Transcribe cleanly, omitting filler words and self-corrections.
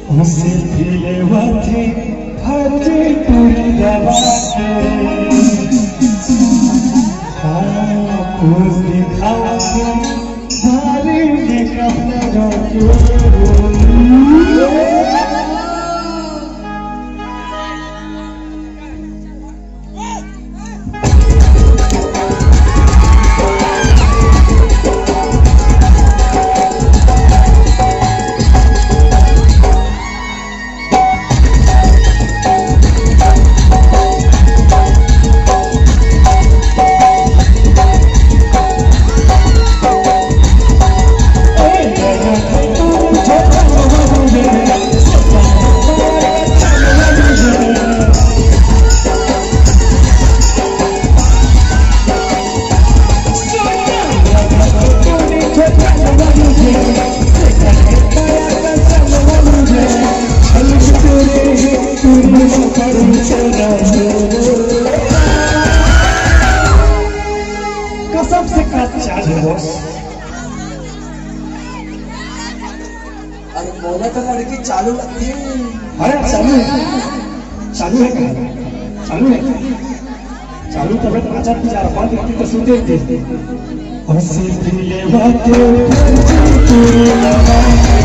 उसे दिले वाथे हजे पूरी दबाते आपस दिखाओगे सारी मेकअप लगा के कसम से कच्चा है बॉस। अरे बोला तो लड़की चालू लगती है। अरे चालू है, चालू है क्या? चालू है, चालू तब तक अच्छा जा रहा बात इतनी तो सुनते थे। हंसी दिले बातें तू लगा के